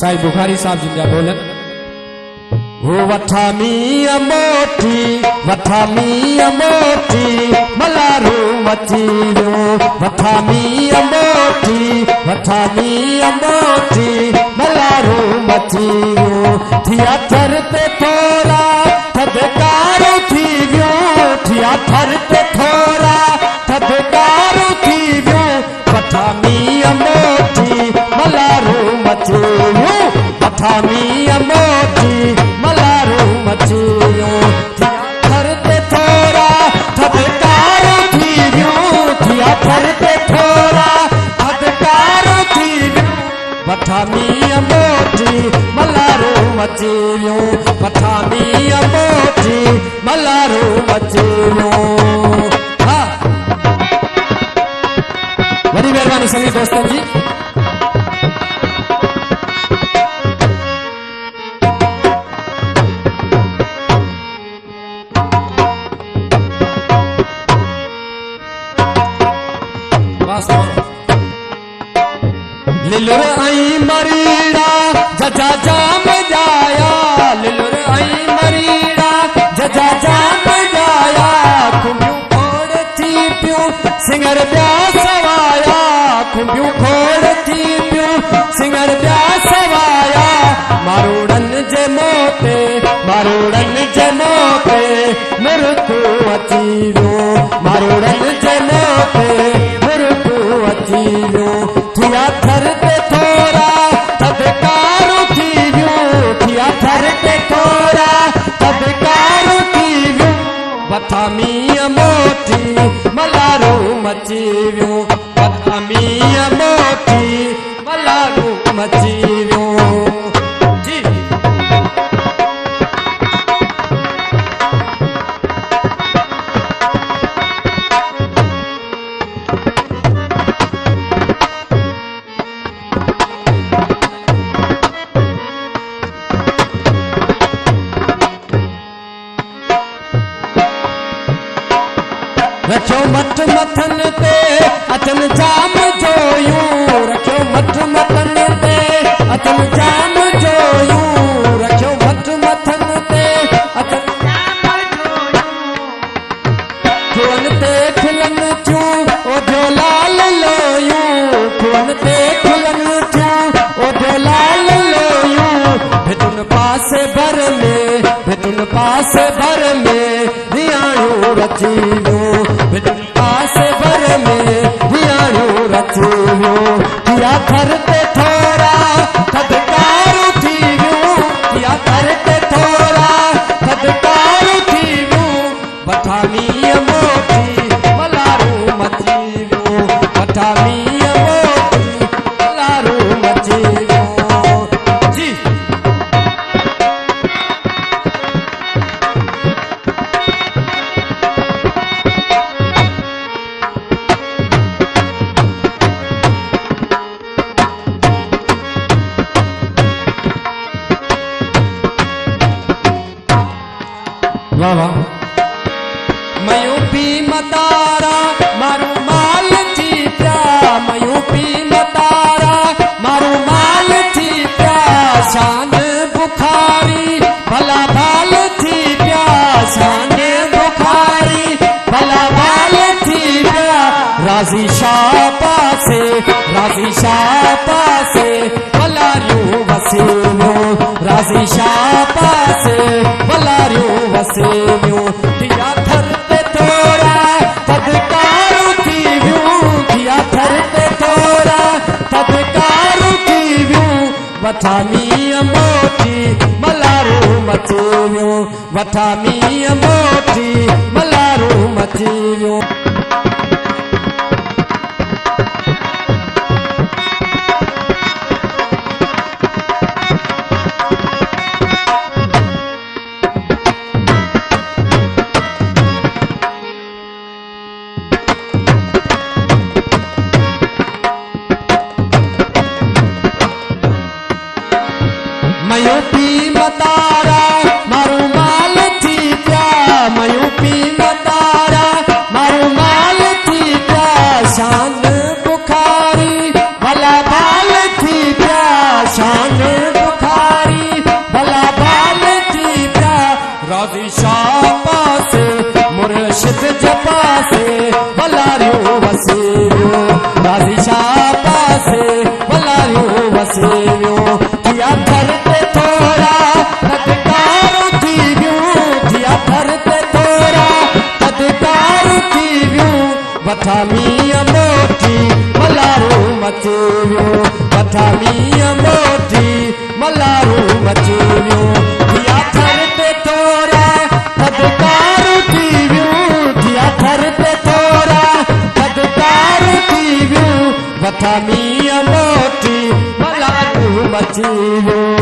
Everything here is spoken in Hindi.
साईं बुखारी साहब जिनका बोलन वो वठामी अमोटी मलारू मचियो वठामी अमोटी मलारू मचियो थिया थर ते थोरा थदकारो थी वियो थिया थर ते थोरा थदकारो थी वियो वठामी अमोटी मलारू मचियो वठामी अमोटी मलारू मचियो थिया थर ते थोरा थदकारो थी वियो थिया थर ते थोरा थदकारो थी वियो वठामी अमोटी मलारू मचियो वठामी अमोटी मलारू मचियो। हाँ बड़ी मेहरबानी सभी दोस्तों जी। लिलुर आई मरीड़ा जजा जाम जाया लिलुर आई मरीड़ा जजा जाम जाया खुम्बियों खोड़ थी प्यू सिंगर ब्याह सवाया खुम्बियों खोड़ थी प्यू सिंगर ब्याह सवाया मारूड़न जे मोते मुर्कू अचीरो मारूड़न जे मोते मुर्कू अचीरो थिया थर ते थोरा थदकारो थी वियो थिया थर ते थोरा थदकारो थी वियो वठामी अमोटी मलारू मची वियो वठामी अमोटी मलारू मची वियो जी। रखियो मठ मथन ते अचन जाम जोयूं रखियो मठ मथन ते अचन जाम जोयूं रखियो मठ मथन ते अचन जाम जोयूं खुअन ते खिलन थियूं ओढो लाल लोयूं खुअन ते खिलन थियूं ओढो लाल लोयूं भितुन पासे भर में रियाणियूं रचियो भितुन पासे भर में रियाणियूं रचियो थिया थर ते थोरा थदकारो थी वियो थिया थर ते थोरा थदकारो थी वियो वठामी अमोटी मलारू मची वियो वठामी अमोटी मलारू मची वियो जी। वाह वाह मयूं पी मतारा मारू माल थी प्या मयूं पी मतारा मारू माल थी प्या शान बुखारी भला भाल थी प्या शान बुखारी भला भाल थी प्या राजी शाह पासे भलारियूं वसेलो राजी शाह पासे भलारियूं वसेलो थिया थर ते थोरा थदकारो थी वियूं थिया थर ते थोरा थदकारो थी वियूं वठामी अमोटी मलारू मची वियो वठामी अमोटी मलारू मची वियो। मयूं पी मतारा मारू माल थी प्या मयूं पी मतारा मारू माल थी प्या शान बुखारी भला भाल थी प्या शान बुखारी भला बाल थी प्या राजी शाह पासे मुर्शिद जपा से भलारियो वसेवियो राजी शाह पासे भलारियो वसेवियो थिया थर ते थोड़ा तदकार थी वियो थिया थर ते थोड़ा तदकार थी वियो वठा मीअ मोटी मलारो मचेवियो वठा मीअ मोटी मलारो मचेवियो थिया थर ते थोड़ा तदकार थी वियो थिया थर ते थोड़ा तदकार थी वियो वठा मीअ मोटी मलारो मचेवियो